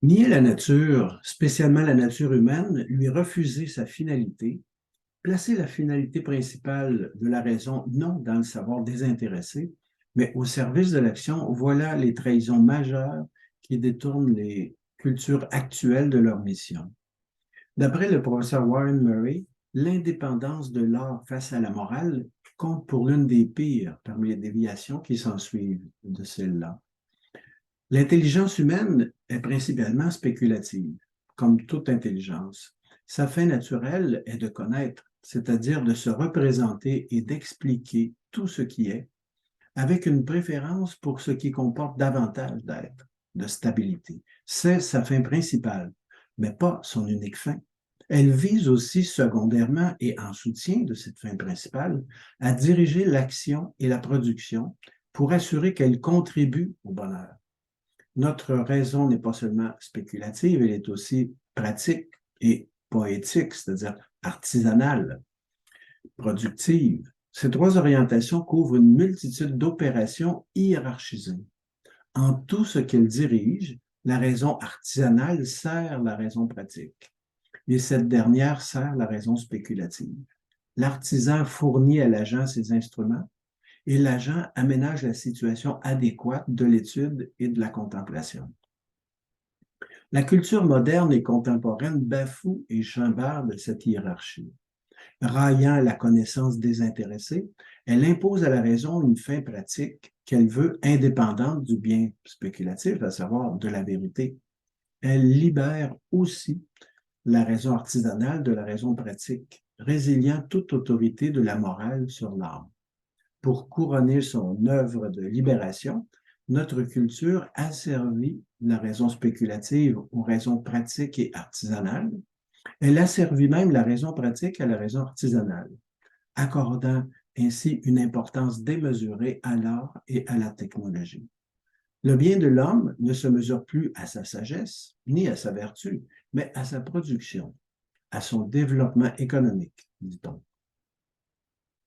Nier la nature, spécialement la nature humaine, lui refuser sa finalité, placer la finalité principale de la raison non dans le savoir désintéressé, mais au service de l'action, voilà les trahisons majeures qui détournent les cultures actuelles de leur mission. D'après le professeur Warren Murray, l'indépendance de l'art face à la morale compte pour l'une des pires parmi les déviations qui s'ensuivent de celle-là. L'intelligence humaine est principalement spéculative, comme toute intelligence. Sa fin naturelle est de connaître, c'est-à-dire de se représenter et d'expliquer tout ce qui est, avec une préférence pour ce qui comporte davantage d'être, de stabilité. C'est sa fin principale, mais pas son unique fin. Elle vise aussi secondairement et en soutien de cette fin principale à diriger l'action et la production pour assurer qu'elle contribue au bonheur. Notre raison n'est pas seulement spéculative, elle est aussi pratique et poétique, c'est-à-dire artisanale, productive. Ces trois orientations couvrent une multitude d'opérations hiérarchisées. En tout ce qu'elles dirigent, la raison artisanale sert la raison pratique et cette dernière sert la raison spéculative. L'artisan fournit à l'agent ses instruments et l'agent aménage la situation adéquate de l'étude et de la contemplation. La culture moderne et contemporaine bafoue et chambarde cette hiérarchie. Raillant la connaissance désintéressée, elle impose à la raison une fin pratique qu'elle veut indépendante du bien spéculatif, à savoir de la vérité. Elle libère aussi la raison artisanale de la raison pratique, résiliant toute autorité de la morale sur l'âme. Pour couronner son œuvre de libération, notre culture asservit la raison spéculative aux raisons pratiques et artisanales. Elle asservit même la raison pratique à la raison artisanale, accordant ainsi une importance démesurée à l'art et à la technologie. Le bien de l'homme ne se mesure plus à sa sagesse ni à sa vertu, mais à sa production, à son développement économique, dit-on.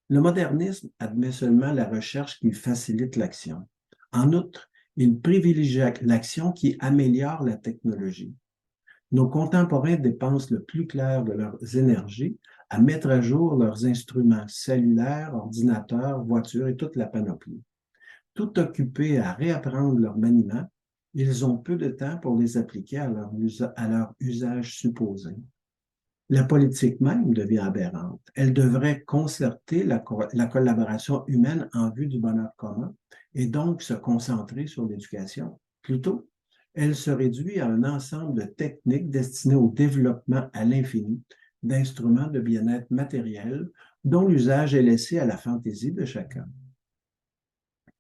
Le modernisme admet seulement la recherche qui facilite l'action. En outre, il privilégie l'action qui améliore la technologie. Nos contemporains dépensent le plus clair de leurs énergies à mettre à jour leurs instruments cellulaires, ordinateurs, voitures et toute la panoplie. Tout occupés à réapprendre leur maniement, ils ont peu de temps pour les appliquer à leur usage supposé. La politique même devient aberrante. Elle devrait concerter la collaboration humaine en vue du bonheur commun et donc se concentrer sur l'éducation. Plutôt, elle se réduit à un ensemble de techniques destinées au développement à l'infini d'instruments de bien-être matériel dont l'usage est laissé à la fantaisie de chacun.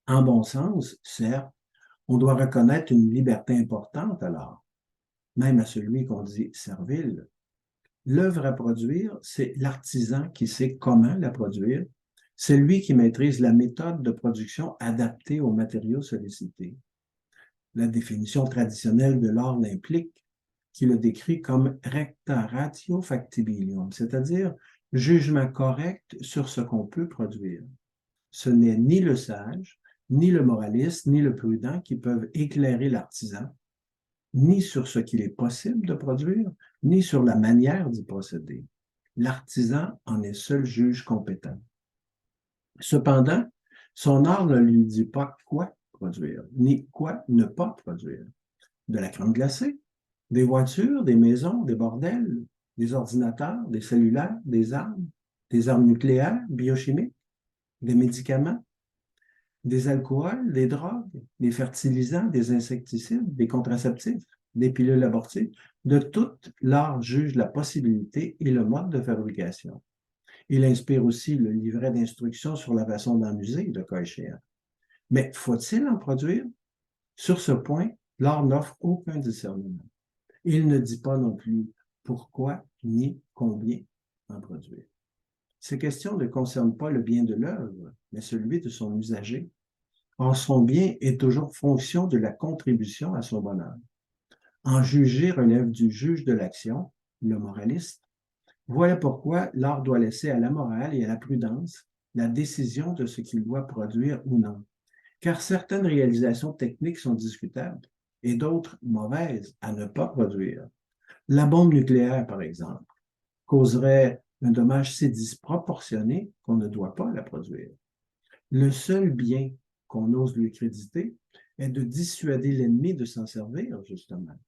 En bon sens, certes, on doit reconnaître une liberté importante alors, même à celui qu'on dit servile. L'œuvre à produire, c'est l'artisan qui sait comment la produire. C'est lui qui maîtrise la méthode de production adaptée aux matériaux sollicités. La définition traditionnelle de l'art l'implique, qui le décrit comme recta ratio factibilium, c'est-à-dire jugement correct sur ce qu'on peut produire. Ce n'est ni le sage, ni le moraliste, ni le prudent qui peuvent éclairer l'artisan, ni sur ce qu'il est possible de produire, ni sur la manière d'y procéder. L'artisan en est seul juge compétent. Cependant, son art ne lui dit pas quoi produire, ni quoi ne pas produire. De la crème glacée, des voitures, des maisons, des bordels, des ordinateurs, des cellulaires, des armes nucléaires, biochimiques, des médicaments, des alcools, des drogues, des fertilisants, des insecticides, des contraceptifs, des pilules abortives. De tout, l'art juge la possibilité et le mode de fabrication. Il inspire aussi le livret d'instructions sur la façon d'en user, le cas échéant. Mais faut-il en produire? Sur ce point, l'art n'offre aucun discernement. Il ne dit pas non plus pourquoi ni combien en produire. Ces questions ne concernent pas le bien de l'œuvre, mais celui de son usager. Or, son bien est toujours fonction de la contribution à son bonheur. En juger relève du juge de l'action, le moraliste. Voilà pourquoi l'art doit laisser à la morale et à la prudence la décision de ce qu'il doit produire ou non. car certaines réalisations techniques sont discutables et d'autres mauvaises à ne pas produire. La bombe nucléaire, par exemple, causerait un dommage si disproportionné qu'on ne doit pas la produire. Le seul bien qu'on ose lui créditer est de dissuader l'ennemi de s'en servir, justement.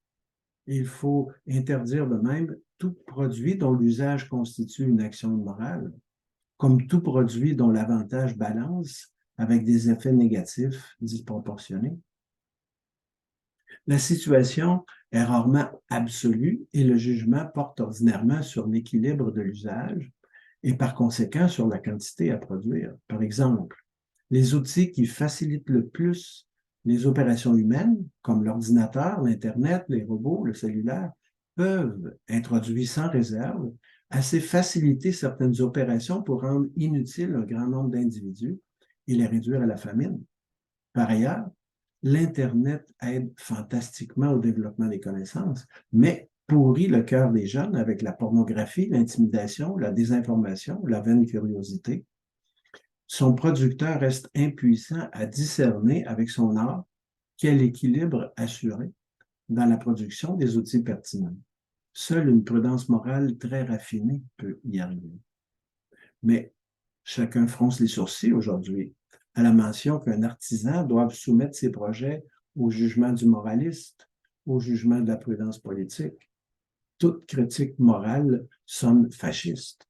Il faut interdire de même tout produit dont l'usage constitue une action morale, comme tout produit dont l'avantage balance avec des effets négatifs disproportionnés. La situation est rarement absolue et le jugement porte ordinairement sur l'équilibre de l'usage et par conséquent sur la quantité à produire. Par exemple, les outils qui facilitent le plus les opérations humaines, comme l'ordinateur, l'Internet, les robots, le cellulaire, peuvent, introduits sans réserve, assez faciliter certaines opérations pour rendre inutile un grand nombre d'individus et les réduire à la famine. Par ailleurs, l'Internet aide fantastiquement au développement des connaissances, mais pourrit le cœur des jeunes avec la pornographie, l'intimidation, la désinformation, la vaine curiosité. Son producteur reste impuissant à discerner avec son art quel équilibre assurer dans la production des outils pertinents. Seule une prudence morale très raffinée peut y arriver. Mais chacun fronce les sourcils aujourd'hui à la mention qu'un artisan doit soumettre ses projets au jugement du moraliste, au jugement de la prudence politique. Toute critique morale sonne fasciste.